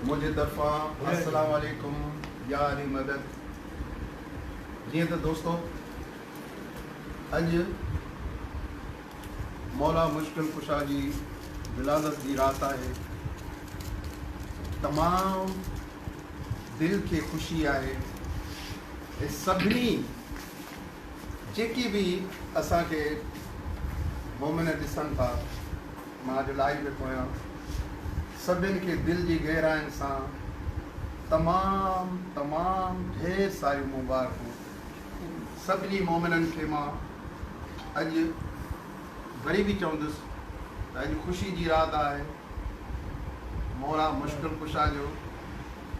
मुझे तरफा अस्सलाम वालेकुम या अली मदद। जी तो दोस्तों, अज मौला मुश्किल कुशा जी विलादत की रात है। तमाम दिल के खुशी है। सभी जेकी भी असा के मोमिन ॾिसनि था, मां अॼु लाइव वेठो आहियां, सभिनि के दिल की गहराइनि सां तमाम तमाम ढेर सारी मुबारकूं सभिनी मोमिननि खे। मां अॼु वरी भी चवंदुसि त अॼु ख़ुशी जी रात है। मौला मुश्किल कुशा जो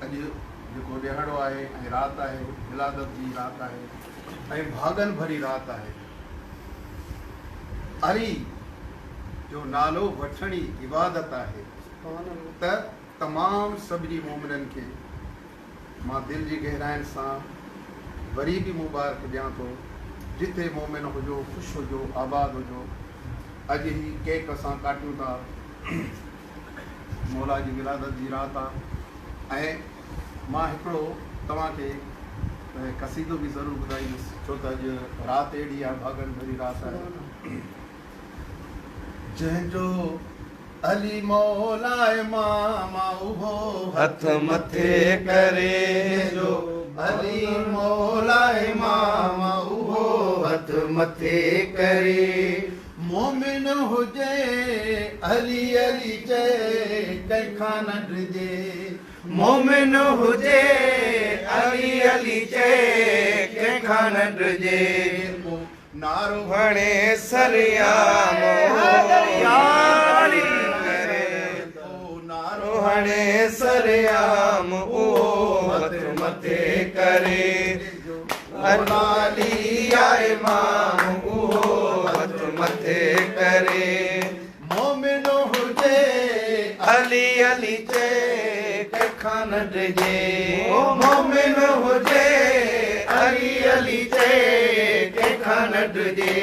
अॼु जेको ॾिहाड़ो है ऐं रात है, विलादत जी रात है ऐं भागन भरी रात है। अली जो नालो वठणी इबादत है। त तमाम सभी मोमिनन के मां दिल की गहराइन से वरी भी मुबारक दियां तो। जिथे मोमिन हुजो, खुश हुजो, आबाद हुजो। अज ही केक असां काटूं था, मौला जी विलादत जी रात आ। मां हिकिड़ो तव्हांखे कसीदो भी ज़रूर ॿुधाईंदुसि, छो त अॼु रात अहिड़ी आहे, भागन भरी रात है। जंहिंजो अली मौलाए मामा उहो हथ मथे करे, जो अली मौलाए मामा उहो हथ मथे करे। मोमिन हुजे अली अली चए कंहिंखां न डिजे, मोमिन हुजे अली अली चए कंहिंखां न डिजे। नारो हणे सरियाम हणे सरियाम ओ हथ मथे करे। अली आए माम उहो हथ मथे करे। मोमिन हुजे अली अली चए कंहिंखां न डिजे, मोमिन हुजे अली अली चए कंहिंखां न डिजे।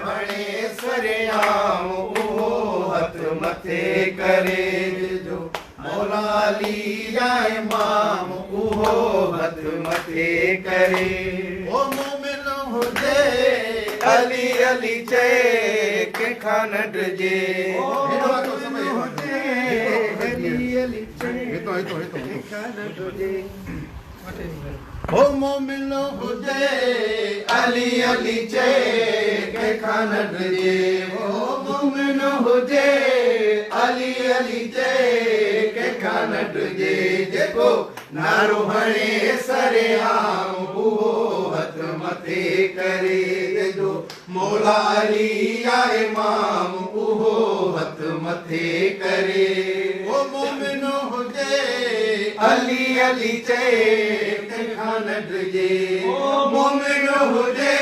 हणे सरियाम उहो हथ मथे करे, जो मौला अली आए माम उहो हथ मथे करे। ओ मोमिन हुजे अली अली चए कंहिंखां न डिजे, मोमिन हुजे अली अली चए कंहिंखां न डिजे। ओ मोमिन हुजे अली अली चए कंहिंखां न डिजे, ओ मोमिन हुजे अली अली चए कंहिंखां न डिजे। जेको नारो हणे सरियाम उहो हथ मथे करे, जो मौला अली आए माम उहो हथ मथे करे। ओ मोमिन हुजे अली अली चए कंहिंखां न डिजे, मोमिन हुजे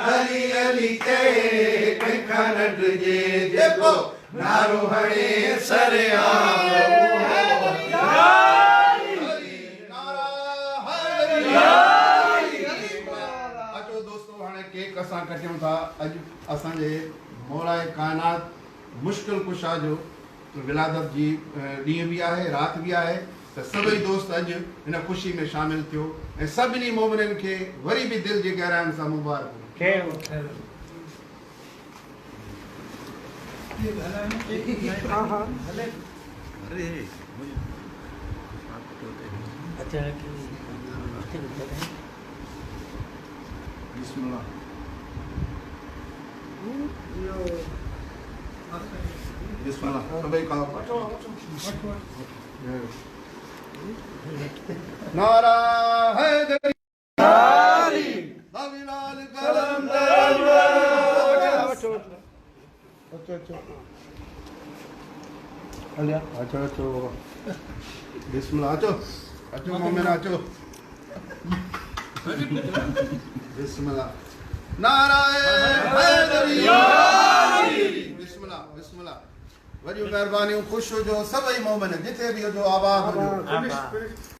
अली अली चए कंहिंखां न डिजे। जेको नारो हणे सरियाम अचो दोस्तों, हाणे केक असां कटियूं था। अॼु असांजे मौला कायनात मुश्किल कुशा जो विलादत जी ॾींहुं भी है, रात भी है। तो सभी दोस्त अज इन खुशी में शामिल थियो ऐं सभिनी मोमिननि खे वरी भी दिल जी गहराइनि सां मुबारक। बिस्मिल्लाह। बिस्मिल्लाह। सभी का नारा हैदरी बाबीलाल कलंदर। अच्छा बिस्मिल्लाह। अचो मोमिन अचो। बिस्मिल्लाह। नारा हैदरी। बिस्मिल्लाह बिस्मिल्लाह। वरी मेहरबानी, खुश हो जो सभी मोमिन, जिथे भी हो जो आबाद हो जो।